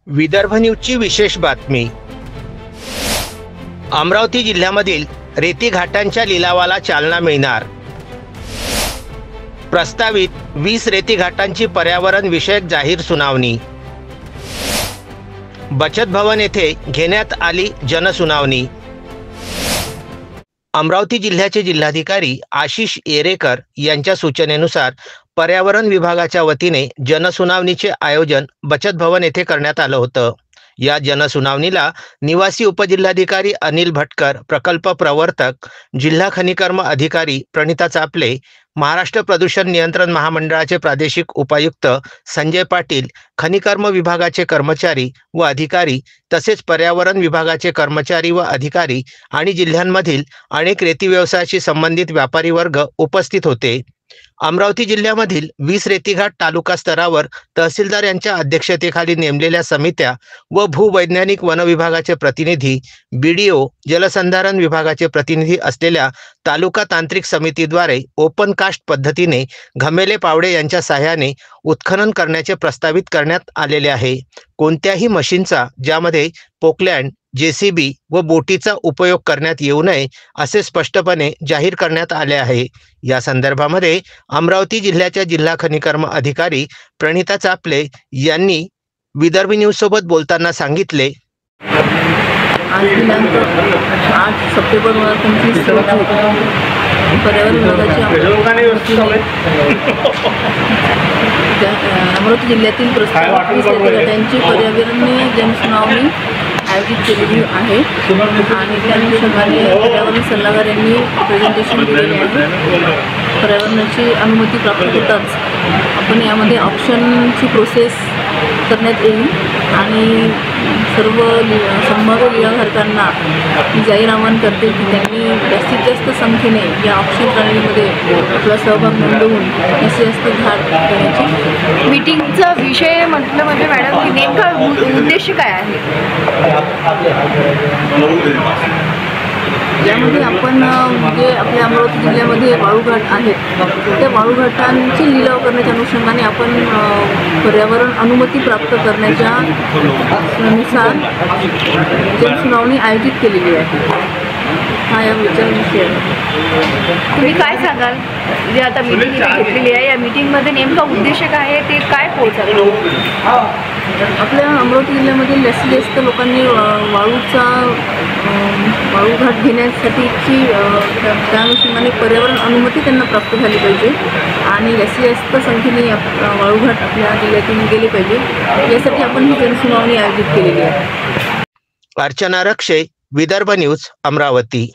विदर्भ न्यूजची विशेष बातमी। अमरावती जिल्ह्यामधील रेती घाटांच्या लिलावाला चालना मिळणार। प्रस्तावित 20 रेती घाटांची पर्यावरण विषयक जाहीर सुनावणी। बचत भवन येथे घेण्यात आली जनसुनावणी। अमरावती जिल्ह्याचे जिल्हाधिकारी आशिष येरेकर यांच्या सूचनेनुसार पर्यावरण विभागाच्या वतीने जनसुनावणीचे आयोजन बचत भवन येथे करण्यात आलं होतं। या जनसुनावणीला निवासी उपजिल्हाधिकारी अनिल भटकर, प्रकल्प प्रवर्तक, जिल्हा खनिकर्म अधिकारी प्रणिता चापले, महाराष्ट्र प्रदूषण नियंत्रण महामंडळाचे प्रादेशिक उपायुक्त संजय पाटील, खनिकर्म विभागाचे कर्मचारी व अधिकारी तसेच पर्यावरण विभागाचे कर्मचारी व अधिकारी आणि जिल्ह्यांमधील अनेक रेती व्यवसायाशी संबंधित व्यापारी वर्ग उपस्थित होते। अमरावती जिल्ह्यामधील 20 रेतीघाट तालुका स्तरावर तहसीलदार यांच्या अध्यक्षतेखाली नेमलेल्या समित्या व भूवैज्ञानिक वन विभागाचे प्रतिनिधी, बीडीओ, जलसंधारण विभागाचे प्रतिनिधी असलेल्या तालुका तांत्रिक समितीद्वारे ओपन कास्ट पद्धतीने घमेले पावडे यांच्या सहाय्याने उत्खनन करण्याचे प्रस्तावित करण्यात आलेले आहे। कोणत्याही मशीनचा ज्यामध्ये पोकलँड, जेसीबी व बोटीचा उपयोग करण्यात येऊ नये असे स्पष्टपणे जाहीर करण्यात आले आहे। या संदर्भामध्ये अमरावती जिल्ह्याच्या जिल्हा खनिकर्म अधिकारी प्रणिता चापले यांनी विदर्भ न्यूज सोबत बोलताना सांगितले, आज दिनांक 8 सप्टेंबर 2025 पर्यावरण विभागाची अमरावती जिल्ह्यातील प्रस्तावित रेती पर्यावरणीय जनसुनावणी आयोजित केलेली आहे आणि त्या अनुषंगाने पर्यावरण सल्लागार यांनी प्रेझेंटेशन दिलेले आहे। पर्यावरणाची अनुमती प्राप्त होताच आपण यामध्ये ऑप्शनची प्रोसेस करण्यात येईल आणि सर्व संभाव्य लिलावधारकांना मी जाहीर आवाहन करते की त्यांनी जास्तीत जास्त संख्येने या ऑप्शन प्रणालीमध्ये आपला सहभाग नोंदवून जास्तीत जास्त घाट करण्याची। मीटिंगचा विषय म्हटलं म्हणजे मॅडम की नेमका उद्देश काय आहे? यामध्ये आपण म्हणजे आपल्या अमरावती जिल्ह्यामध्ये वाळूघाट आहेत, त्या वाळूघाटांचे लिलाव करण्याच्या अनुषंगाने आपण पर्यावरण अनुमती प्राप्त करण्याच्या नुसार जनसुनावणी आयोजित केलेली आहे। हा या विषय तुम्ही काय सांगाल? जे आता मीटिंग घेतलेली आहे या मीटिंगमध्ये नेमका उद्देश काय आहे, ते काय पोहोचवलं? आपल्या अमरावती जिल्ह्यामध्ये जास्तीत जास्त लोकांनी वाळूघाट घेण्यासाठीची त्या अनुषंगाने पर्यावरण अनुमती त्यांना प्राप्त झाली पाहिजे आणि जास्तीत जास्त संख्येने वाळूघाट आपल्या जिल्ह्यातून गेले पाहिजे, यासाठी आपण ही जनसुनावणी आयोजित केलेली आहे। अर्चना रक्षे, विदर्भ न्यूज, अमरावती।